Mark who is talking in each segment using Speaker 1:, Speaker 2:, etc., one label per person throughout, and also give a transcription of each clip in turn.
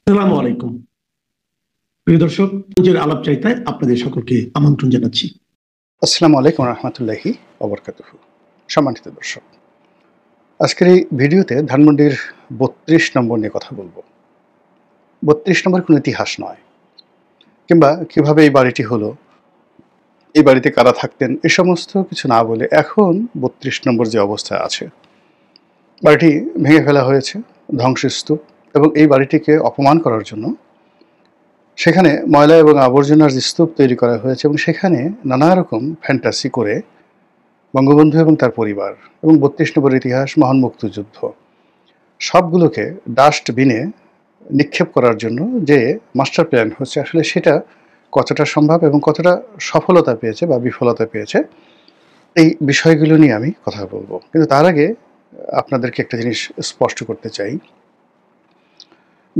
Speaker 1: আসসালামু আলাইকুম। প্রিয় দর্শক, নিজের আলাপ চাইতায় আপনাদের সকলকে আমন্ত্রণ জানাচ্ছি।
Speaker 2: আসসালামু আলাইকুম রহমতুল্লাহি ওবরকাতুহু। সম্মানিত দর্শক, আজকের এই ভিডিওতে ধানমন্ডির ৩২ নম্বর নিয়ে কথা বলবো। ৩২ নম্বর কোনো ইতিহাস নয়, কিংবা কিভাবে এই বাড়িটি হলো, এই বাড়িতে কারা থাকতেন, এ সমস্ত কিছু না বলে এখন ৩২ নম্বর যে অবস্থায় আছে, বাড়িটি ভেঙে ফেলা হয়েছে, ধ্বংসস্তূপ, এবং এই বাড়িটিকে অপমান করার জন্য সেখানে ময়লা এবং আবর্জনার যে স্তূপ তৈরি করা হয়েছে এবং সেখানে নানা রকম ফ্যান্টাসি করে বঙ্গবন্ধু এবং তার পরিবার এবং ৩২ নম্বর ইতিহাস, মহান মুক্তিযুদ্ধ সবগুলোকে ডাস্টবিনে নিক্ষেপ করার জন্য যে মাস্টার প্ল্যান হচ্ছে, আসলে সেটা কতটা সম্ভব এবং কতটা সফলতা পেয়েছে বা বিফলতা পেয়েছে, এই বিষয়গুলো নিয়ে আমি কথা বলবো। কিন্তু তার আগে আপনাদেরকে একটা জিনিস স্পষ্ট করতে চাই।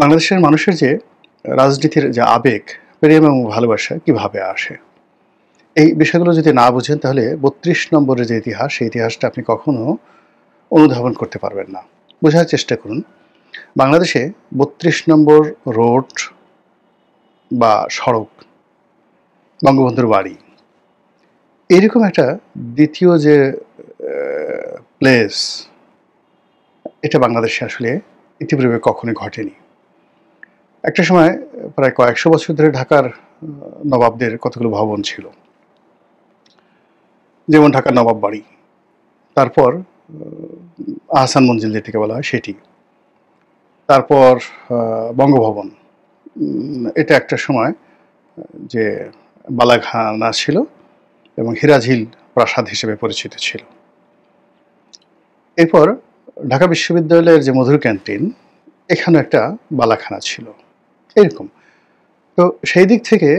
Speaker 2: বাংলাদেশের মানুষের যে রাজনীতির যে আবেগ, প্রেম এবং ভালোবাসা কিভাবে আসে, এই বিষয়গুলো যদি না বুঝেন তাহলে ৩২ নম্বরের যে ইতিহাস, সেই ইতিহাসটা আপনি কখনো অনুধাবন করতে পারবেন না। বোঝার চেষ্টা করুন, বাংলাদেশে ৩২ নম্বর রোড বা সড়ক, বঙ্গবন্ধুর বাড়ি, এরকম একটা দ্বিতীয় যে প্লেস, এটা বাংলাদেশে আসলে ইতিপূর্বে কখনোই ঘটেনি। একটা সময় প্রায় কয়েকশো বছর ধরে ঢাকার নবাবদের কতগুলো ভবন ছিল, যেমন ঢাকার নবাব বাড়ি, তারপর আহসান মঞ্জিল যেটিকে বলা হয় সেটি, তারপর বঙ্গভবন, এটা একটা সময় যে বালাখানা ছিল এবং হিরাঝিল প্রাসাদ হিসেবে পরিচিত ছিল। এরপর ঢাকা বিশ্ববিদ্যালয়ের যে মধুর ক্যান্টিন, এখানে একটা বালাখানা ছিল। এরকম তো সেই দিক থেকে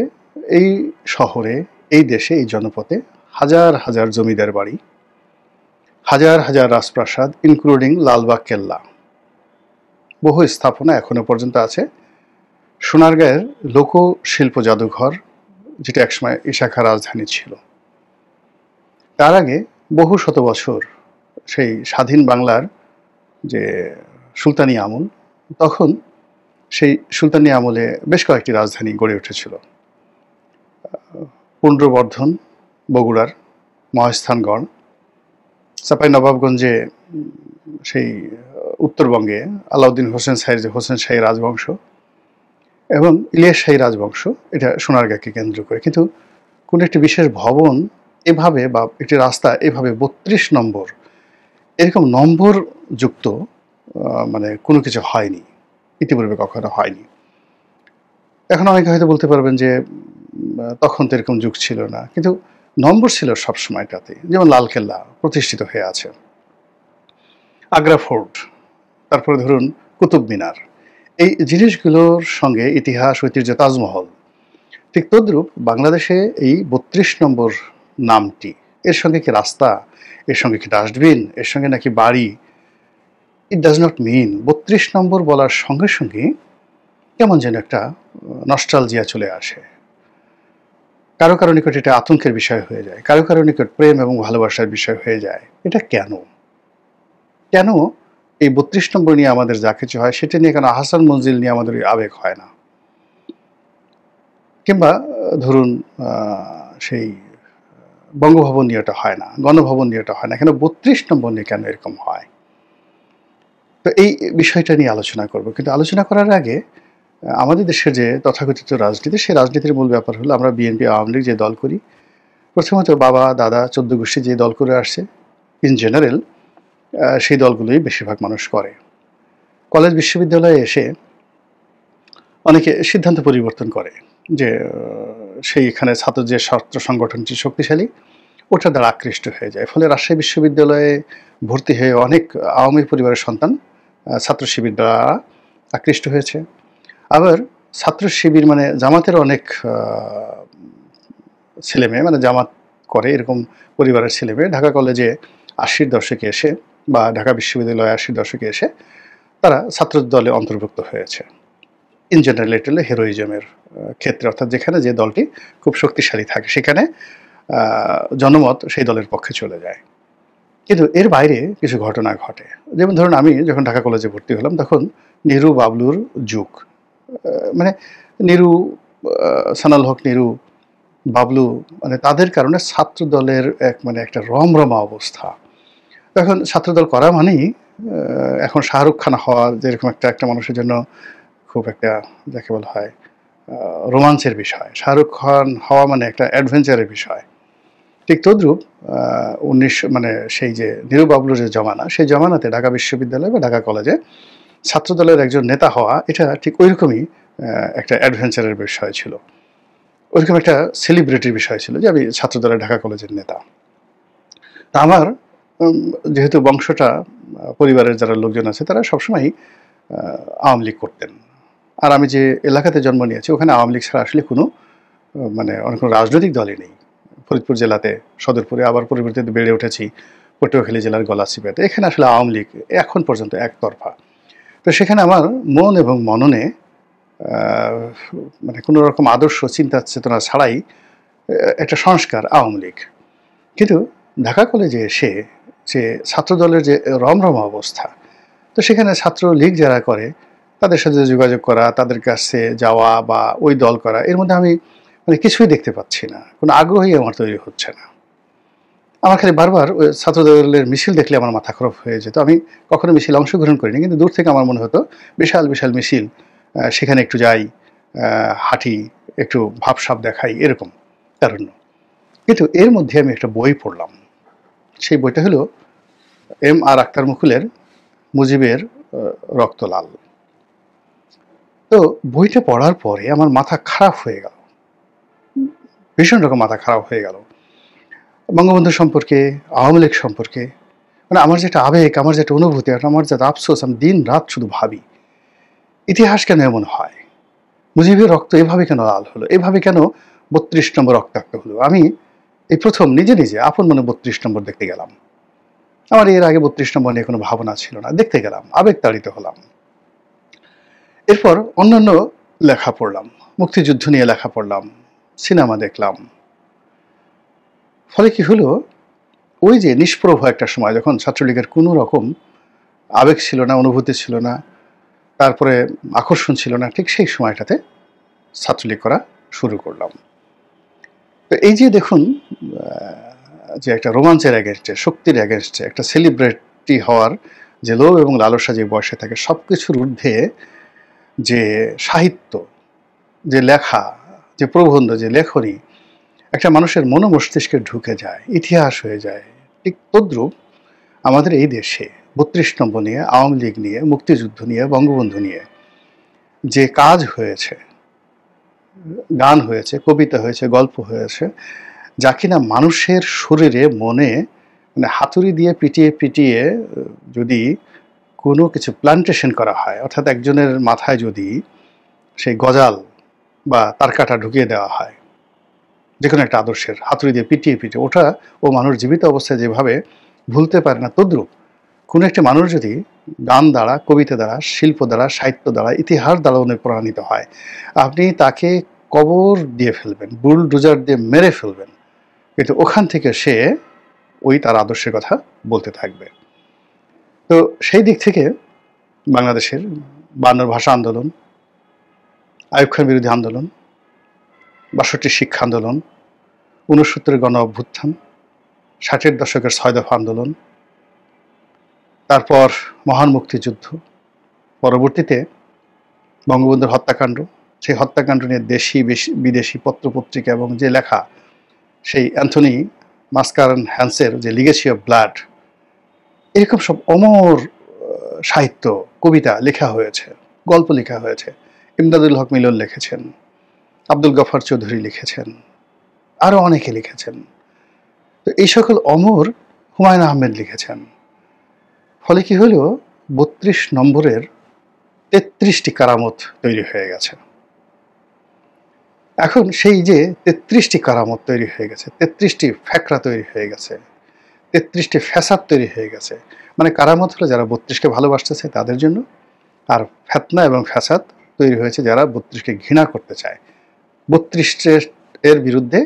Speaker 2: এই শহরে, এই দেশে, এই জনপদে হাজার হাজার জমিদার বাড়ি, হাজার হাজার রাজপ্রাসাদ, ইনক্লুডিং লালবাগ কেল্লা, বহু স্থাপনা এখনো পর্যন্ত আছে। সোনারগাঁয়ের লোকশিল্প জাদুঘর, যেটা একসময় ইশাখা রাজধানী ছিল। তার আগে বহু শত বছর সেই স্বাধীন বাংলার যে সুলতানি আমল, তখন সেই সুলতানি আমলে বেশ কয়েকটি রাজধানী গড়ে উঠেছিল। পুন্ড্রবর্ধন বগুড়ার, মহাস্থানগড়, চাঁপাইনবাবগঞ্জে সেই উত্তরবঙ্গে আলাউদ্দিন হোসেন শাহীর যে হোসেন শাহী রাজবংশ, এবং ইলিয়াস শাহী রাজবংশ, এটা সোনারগাঁকে কেন্দ্র করে। কিন্তু কোনো একটি বিশেষ ভবন এভাবে বা একটি রাস্তা এভাবে ৩২ নম্বর এরকম নম্বর যুক্ত মানে কোনো কিছু হয়নি, ইতিপূর্বে কখনো হয়নি। এখন অনেকে হয়তো বলতে পারবেন যে তখন তো এরকম যুগ ছিল না, কিন্তু নম্বর ছিল সব সময়টাতে। যেমন লালকেল্লা প্রতিষ্ঠিত হয়ে আছে, আগ্রা ফোর্ট, তারপরে ধরুন কুতুব মিনার, এই জিনিসগুলোর সঙ্গে ইতিহাস, ঐতিহ্য, তাজমহল, ঠিক তদ্রূপ বাংলাদেশে এই ৩২ নম্বর নামটি, এর সঙ্গে কি রাস্তা, এর সঙ্গে কি ডাস্টবিন, এর সঙ্গে নাকি বাড়ি, ইট ডাজ নট মিন ৩২ নম্বর বলার সঙ্গে সঙ্গে কেমন যেন একটা নস্টালজিয়া চলে আসে। কারো কারো নিকট এটা আতঙ্কের বিষয় হয়ে যায়, কারো কারো নিকট প্রেম এবং ভালোবাসার বিষয় হয়ে যায়। এটা কেন? কেন এই ৩২ নম্বর নিয়ে আমাদের যা কিছু হয় সেটা নিয়ে কেন আহসান মঞ্জিল নিয়ে আমাদের আবেগ হয় না? কিংবা ধরুন সেই বঙ্গভবন নিয়ে ওটা হয় না, গণভবন নিয়ে ওটা হয় না, কেন ৩২ নম্বর নিয়ে কেন এরকম হয়? তো এই বিষয়টা নিয়ে আলোচনা করব। কিন্তু আলোচনা করার আগে আমাদের দেশের যে তথাকথিত রাজনীতি, সেই রাজনীতির মূল ব্যাপার হলো আমরা বিএনপি, আওয়ামী লীগ যে দল করি, প্রথমত বাবা দাদা ১৪ গোষ্ঠী যে দল করে আসছে, ইন জেনারেল সেই দলগুলোই বেশিরভাগ মানুষ করে। কলেজ বিশ্ববিদ্যালয়ে এসে অনেকে সিদ্ধান্ত পরিবর্তন করে যে সেইখানে ছাত্র যে ছাত্র সংগঠনটি শক্তিশালী, ওটার দ্বারা আকৃষ্ট হয়ে যায়। ফলে রাজশাহী বিশ্ববিদ্যালয়ে ভর্তি হয়ে অনেক আওয়ামী পরিবারের সন্তান ছাত্র শিবির দ্বারা আকৃষ্ট হয়েছে। আবার ছাত্র শিবির মানে জামাতের অনেক ছেলেমেয়ে, মানে জামাত করে এরকম পরিবারের ছেলেমেয়ে ঢাকা কলেজে ৮০-র দশকে এসে বা ঢাকা বিশ্ববিদ্যালয়ে ৮০-র দশকে এসে তারা ছাত্র দলে অন্তর্ভুক্ত হয়েছে। ইন জেনারেল এটা হলো হেরোইজমের ক্ষেত্রে, অর্থাৎ যেখানে যে দলটি খুব শক্তিশালী থাকে সেখানে জনমত সেই দলের পক্ষে চলে যায়। কিন্তু এর বাইরে কিছু ঘটনা ঘটে। যেমন ধরুন, আমি যখন ঢাকা কলেজে ভর্তি হলাম তখন নেহরু বাবলুর যুগ, মানে নিরু, সানাল হক নিরু, বাবলু, মানে তাদের কারণে ছাত্র দলের একটা রমরমা অবস্থা। এখন ছাত্রদল করা মানেই এখন শাহরুখ খান হওয়া যেরকম একটা মানুষের জন্য খুব একটা, যাকে বলা হয়, রোমাঞ্চের বিষয়। শাহরুখ খান হওয়া মানে একটা অ্যাডভেঞ্চারের বিষয়। ঠিক তদ্রূপ 19 মানে সেই যে নিরু বাবলুর যে জমানা, সেই জমানাতে ঢাকা বিশ্ববিদ্যালয় বা ঢাকা কলেজে ছাত্রদলের একজন নেতা হওয়া এটা ঠিক ওইরকমই একটা অ্যাডভেঞ্চারের বিষয় ছিল। ওইরকম একটা সেলিব্রিটির বিষয় ছিল যে আমি ছাত্রদলের ঢাকা কলেজের নেতা। তা আমার যেহেতু বংশটা, পরিবারের যারা লোকজন আছে তারা সবসময়ই আওয়ামী লীগ করতেন। আর আমি যে এলাকাতে জন্ম নিয়েছি ওখানে আওয়ামী লীগ ছাড়া আসলে কোনো অনেক কোনো রাজনৈতিক দলই নেই। ফরিদপুর জেলাতে সদরপুরে, আবার পরবর্তীতে বেড়ে উঠেছি পটুয়াখালী জেলার গলাচিপাতে। এখানে আসলে আওয়ামী লীগ এখন পর্যন্ত একতরফা। তো সেখানে আমার মন এবং মননে কোনো রকম আদর্শ চিন্তা চেতনা ছাড়াই একটা সংস্কার আওয়ামী লীগ। কিন্তু ঢাকা কলেজে এসে যে ছাত্রদলের যে রমরমা অবস্থা, তো সেখানে ছাত্রলীগ যারা করে তাদের সাথে যোগাযোগ করা, তাদের কাছে যাওয়া বা ওই দল করা, এর মধ্যে আমি কিছুই দেখতে পাচ্ছি না, কোনো আগ্রহই আমার তৈরি হচ্ছে না। আমার খালি বারবার ওই ছাত্রদলের মিছিল দেখলে আমার মাথা খারাপ হয়ে যেত। আমি কখনো মিছিল অংশগ্রহণ করিনি, কিন্তু দূর থেকে আমার মনে হতো বিশাল বিশাল মিছিল, সেখানে একটু যাই, হাঁটি, একটু ভাবসাব দেখাই, এরকম তারুণ্য। কিন্তু এর মধ্যে আমি একটা বই পড়লাম। সেই বইটা হলো M.R. আক্তার মুকুলের মুজিবের রক্ত লাল। তো বইটা পড়ার পরে আমার মাথা খারাপ হয়ে গেল, ভীষণ রকম মাথা খারাপ হয়ে গেল। বঙ্গবন্ধু সম্পর্কে, আওয়ামী লীগ সম্পর্কে আমার যেটা আবেগ, আমার যেটা অনুভূতি, আমার যেটা আফসোস, আমি দিন রাত শুধু ভাবি ইতিহাস কেন এমন হয়, মুজিবের রক্ত এভাবে কেন লাল হলো, এভাবে কেন 32 নম্বর রক্তাক্ত হলো। আমি এই প্রথম নিজে নিজে আপন মনে 32 নম্বর দেখতে গেলাম। আমার এর আগে 32 নম্বর নিয়ে কোনো ভাবনা ছিল না, দেখতে গেলাম, আবেগ তাড়িত হলাম। এরপর অন্যান্য লেখা পড়লাম, মুক্তিযুদ্ধ নিয়ে লেখা পড়লাম, সিনেমা দেখলাম। ফলে কি হলো, ওই যে নিষ্প্রভ একটা সময় যখন ছাত্রলীগের কোনো রকম আবেগ ছিল না, অনুভূতি ছিল না, তারপরে আকর্ষণ ছিল না, ঠিক সেই সময়টাতে ছাত্রলীগ করা শুরু করলাম। তো এই যে দেখুন, যে একটা রোমাঞ্চের অ্যাগেনস্টে, শক্তির অ্যাগেনস্টে, একটা সেলিব্রিটি হওয়ার যে লোভ এবং লালসা যে বয়সে থাকে, সব কিছুর ঊর্ধ্বে যে সাহিত্য, যে লেখা, যে প্রবন্ধ, যে লেখনী একটা মানুষের মস্তিষ্কে ঢুকে যায়, ইতিহাস হয়ে যায়। ঠিক তদ্রূপ আমাদের এই দেশে 32 নম্বর নিয়ে, আওয়ামী লীগ নিয়ে, মুক্তিযুদ্ধ নিয়ে, বঙ্গবন্ধু নিয়ে যে কাজ হয়েছে, গান হয়েছে, কবিতা হয়েছে, গল্প হয়েছে, যা কিনা মানুষের শরীরে মনে হাতুড়ি দিয়ে পিটিয়ে পিটিয়ে যদি কোনো কিছু প্লান্টেশন করা হয়, অর্থাৎ একজনের মাথায় যদি সেই গজাল বা তার কাটা ঢুকিয়ে দেওয়া হয়, যে কোনো একটা আদর্শের হাতুড়ি দিয়ে পিটিয়ে পিটিয়ে, ওটা ও মানুষ জীবিত অবস্থায় যেভাবে ভুলতে পারে না, তদ্রূপ কোনো একটা মানুষ যদি গান দ্বারা, কবিতা দ্বারা, শিল্প দ্বারা, সাহিত্য দ্বারা, ইতিহাস দ্বারা অনুপ্রাণিত হয়, আপনি তাকে কবর দিয়ে ফেলবেন, বুলডোজার দিয়ে মেরে ফেলবেন, কিন্তু ওখান থেকে সে ওই তার আদর্শের কথা বলতে থাকবে। তো সেই দিক থেকে বাংলাদেশের 52 ভাষা আন্দোলন, আইয়ুব খান বিরোধী আন্দোলন, 62 শিক্ষা আন্দোলন, 69 গণ অভ্যুত্থান, 60-এর দশকের 6 দফা আন্দোলন, তারপর মহান মুক্তিযুদ্ধ, পরবর্তীতে বঙ্গবন্ধুর হত্যাকাণ্ড, সেই হত্যাকাণ্ড নিয়ে দেশি বিদেশি পত্রপত্রিকা এবং যে লেখা, সেই অ্যান্থনি মাস্কারন হ্যান্সের যে লিগেসি অফ ব্লাড, এরকম সব অমর সাহিত্য, কবিতা লেখা হয়েছে, গল্প লেখা হয়েছে। ইমদাদুল হক মিলন লিখেছেন, আব্দুল গফর চৌধুরী লিখেছেন, আরও অনেকে লিখেছেন। তো এই সকল অমর, হুমায়ুন আহমেদ লিখেছেন। ফলে কি হলো, 32 নম্বরের 33টি কারামত তৈরি হয়ে গেছে। এখন সেই যে 33টি কারামত তৈরি হয়ে গেছে, 33টি ফ্যাকরা তৈরি হয়ে গেছে, 33টি ফ্যাসাদ তৈরি হয়ে গেছে। কারামত হলো যারা 32কে ভালোবাসতেছে তাদের জন্য, আর ফেতনা এবং ফ্যাসাদ তৈরি হয়েছে যারা 32কে ঘৃণা করতে চায়। 32 এর বিরুদ্ধে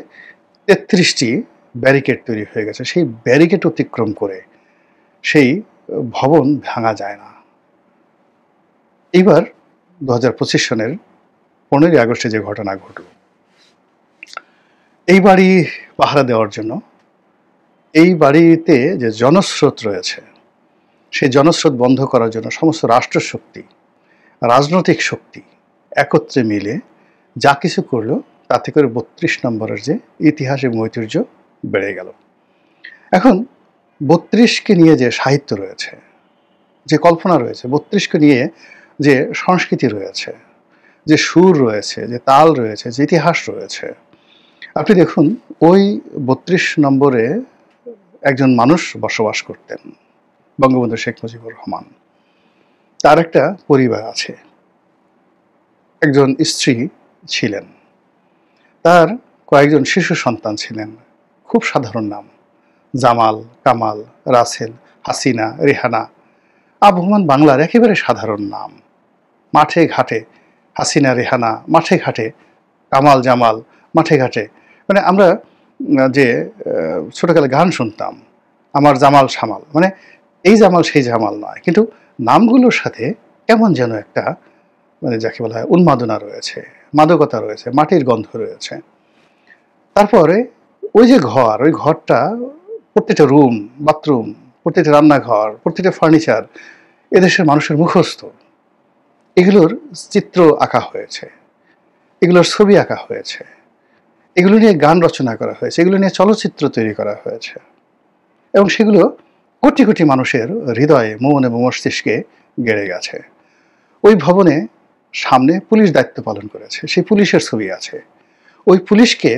Speaker 2: 33টি ব্যারিকেড তৈরি হয়ে গেছে। সেই ব্যারিকেড অতিক্রম করে সেই ভবন ভাঙা যায় না। এইবার 2025 সনের 15ই আগস্টে যে ঘটনা ঘটল, এই বাড়ি পাহারা দেওয়ার জন্য এই বাড়িতে যে জনস্রোত রয়েছে, সেই জনস্রোত বন্ধ করার জন্য সমস্ত রাষ্ট্রশক্তি, রাজনৈতিক শক্তি একত্রে মিলে যা কিছু করলো, তাতে করে 32 নম্বরের যে ইতিহাস এবং ঐতিহ্য বেড়ে গেল। এখন 32কে নিয়ে যে সাহিত্য রয়েছে, যে কল্পনা রয়েছে, 32কে নিয়ে যে সংস্কৃতি রয়েছে, যে সুর রয়েছে, যে তাল রয়েছে, যে ইতিহাস রয়েছে, আপনি দেখুন ওই 32 নম্বরে একজন মানুষ বসবাস করতেন, বঙ্গবন্ধু শেখ মুজিবুর রহমান। তার একটা পরিবার আছে, একজন স্ত্রী ছিলেন, তার কয়েকজন শিশু সন্তান ছিলেন, খুব সাধারণ নাম, জামাল, কামাল, রাসেল, হাসিনা, রেহানা, আবহমান বাংলার একেবারে সাধারণ নাম। মাঠে ঘাটে হাসিনা, রেহানা, মাঠে ঘাটে কামাল, জামাল, মাঠে ঘাটে, মানে আমরা যে ছোটকালে গান শুনতাম, আমার জামাল সামাল, মানে এই জামাল সেই জামাল নয়, কিন্তু নামগুলোর সাথে কেমন যেন একটা মানে যাকে বলা হয় উন্মাদনা রয়েছে, মাদকতা রয়েছে, মাটির গন্ধ রয়েছে। তারপরে ওই যে ঘর, ওই ঘরটা, প্রত্যেকটা রুম, বাথরুম, প্রত্যেকটা রান্নাঘর, প্রত্যেকটা ফার্নিচার এদেশের মানুষের মুখস্থ। এগুলোর চিত্র আঁকা হয়েছে, এগুলোর ছবি আঁকা হয়েছে, এগুলো নিয়ে গান রচনা করা হয়েছে, এগুলো নিয়ে চলচ্চিত্র তৈরি করা হয়েছে, এবং সেগুলো কোটি কোটি মানুষের হৃদয়ে, মন এবং মস্তিষ্কে গেড়ে গেছে। ওই ভবনে সামনে পুলিশ দায়িত্ব পালন করেছে, সেই পুলিশের ছবি আছে। ওই পুলিশকে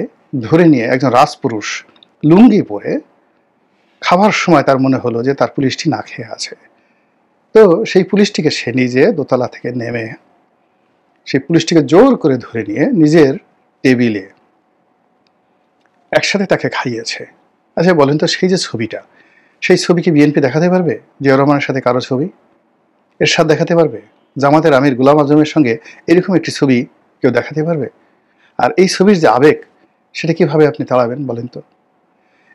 Speaker 2: ধরে নিয়ে একজন রাজপুরুষ লুঙ্গি পরে খাবার সময় তার মনে হলো যে তার পুলিশটি না খেয়ে আছে, তো সেই পুলিশটিকে সে নিজে দোতলা থেকে নেমে সেই পুলিশটিকে জোর করে ধরে নিয়ে নিজের টেবিলে একসাথে তাকে খাইয়েছে। আচ্ছা বলেন তো, সেই যে ছবিটা, সেই ছবি কি বিএনপি দেখাতে পারবে? জিয়া রহমানের সাথে কারো ছবি এরশাদ দেখাতে পারবে? জামাতের আমির গোলাম আজমের সঙ্গে এরকম একটি ছবি কেউ দেখাতে পারবে? আর এই ছবির যে আবেগ, সেটা কিভাবে আপনি তাড়াবেন বলেন তো?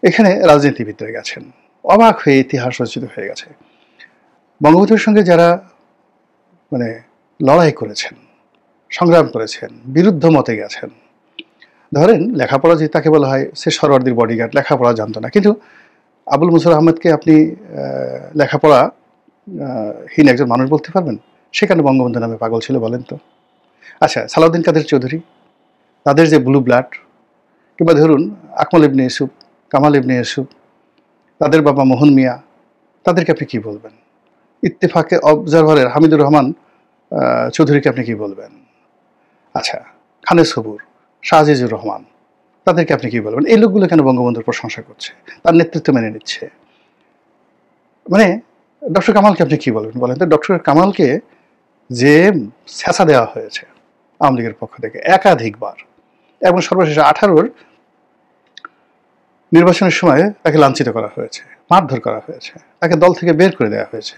Speaker 2: এখানে রাজনীতিবিদরা গেছেন, অবাক হয়ে ইতিহাস রচিত হয়ে গেছে। বঙ্গবন্ধুর সঙ্গে যারা মানে লড়াই করেছেন, সংগ্রাম করেছেন, বিরুদ্ধ মতে গেছেন, ধরেন লেখাপড়া যে তাকে বলা হয় সে সরওয়ার্দীর বডিগার্ড, লেখাপড়া জানতো না, কিন্তু আবুল মুসর আহমেদকে আপনি লেখাপড়া হীন একজন মানুষ বলতে পারবেন? সেখানে বঙ্গবন্ধু নামে পাগল ছিল বলেন তো? আচ্ছা, সালাউদ্দিন কাদের চৌধুরী, তাদের যে ব্লু ব্লাড, কিংবা ধরুন আকমল ইবনে ইউসুফ, কামাল ইবনে ইউসুফ, তাদের বাবা মোহন মিয়া, তাদেরকে আপনি কি বলবেন? ইত্তেফাকে অবজারভারের হামিদুর রহমান চৌধুরীকে আপনি কি বলবেন? আচ্ছা, খানে সবুর, শাহজিজুর রহমান, তাদেরকে আপনি কি বলবেন? এই লোকগুলো কেন বঙ্গবন্ধুর প্রশংসা করছে, তার নেতৃত্ব মেনে নিচ্ছে? মানে ডক্টর কামালকে আপনি কি বলবেন বলেন তো? ডক্টর কামালকে যে ছ্যাঁচা দেওয়া হয়েছে আওয়ামী লীগের পক্ষ থেকে একাধিকবার, এবং সর্বশেষ 18-র নির্বাচনের সময় তাকে লাঞ্ছিত করা হয়েছে, মারধর করা হয়েছে, তাকে দল থেকে বের করে দেওয়া হয়েছে।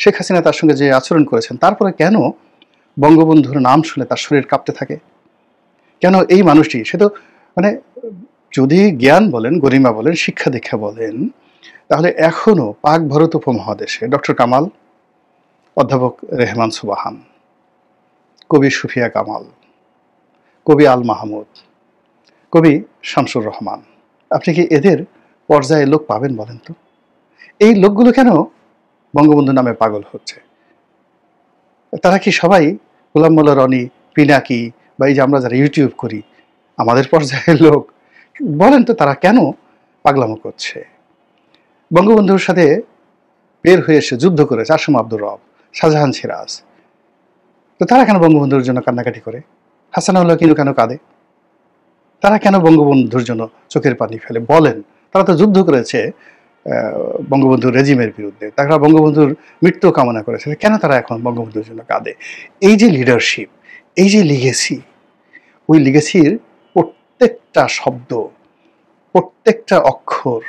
Speaker 2: শেখ হাসিনা তার সঙ্গে যে আচরণ করেছেন, তারপরে কেন বঙ্গবন্ধুর নাম শুনে তার শরীর কাঁপতে থাকে? কেন এই মানুষটি, সে তো মানে যদি জ্ঞান বলেন, গরিমা বলেন, শিক্ষা দীক্ষা বলেন, তাহলে এখনো পাক ভারত উপমহাদেশে ডক্টর কামাল, অধ্যাপক রেহমান সুবাহান, কবি সুফিয়া কামাল, কবি আল মাহমুদ, কবি শামসুর রহমান, আপনি কি এদের পর্যায়ে লোক পাবেন বলেন তো? এই লোকগুলো কেন বঙ্গবন্ধু নামে পাগল হচ্ছে? তারা কি সবাই গোলাম মোল্লা রনি, পিনাকি, বা এই যে আমরা যারা ইউটিউব করি আমাদের পর্যায়ের লোক? বলেন তো তারা কেন পাগলামো করছে? বঙ্গবন্ধুর সাথে বের হয়ে এসে যুদ্ধ করেছে আসম আব্দুর রব, শাহজাহান সিরাজ, তো তারা কেন বঙ্গবন্ধুর জন্য কান্নাকাটি করে? হাসানুল্লাহ কিনু কেন কাঁদে? তারা কেন বঙ্গবন্ধুর জন্য চোখের পানি ফেলে? বলেন, তারা তো যুদ্ধ করেছে বঙ্গবন্ধুর রেজিমের বিরুদ্ধে, তারা বঙ্গবন্ধুর মৃত্যু কামনা করেছে, কেন তারা এখন বঙ্গবন্ধুর জন্য কাঁদে? এই যে লিডারশিপ, এই যে লিগেসি, ওই লিগেসির প্রত্যেকটা শব্দ, প্রত্যেকটা অক্ষর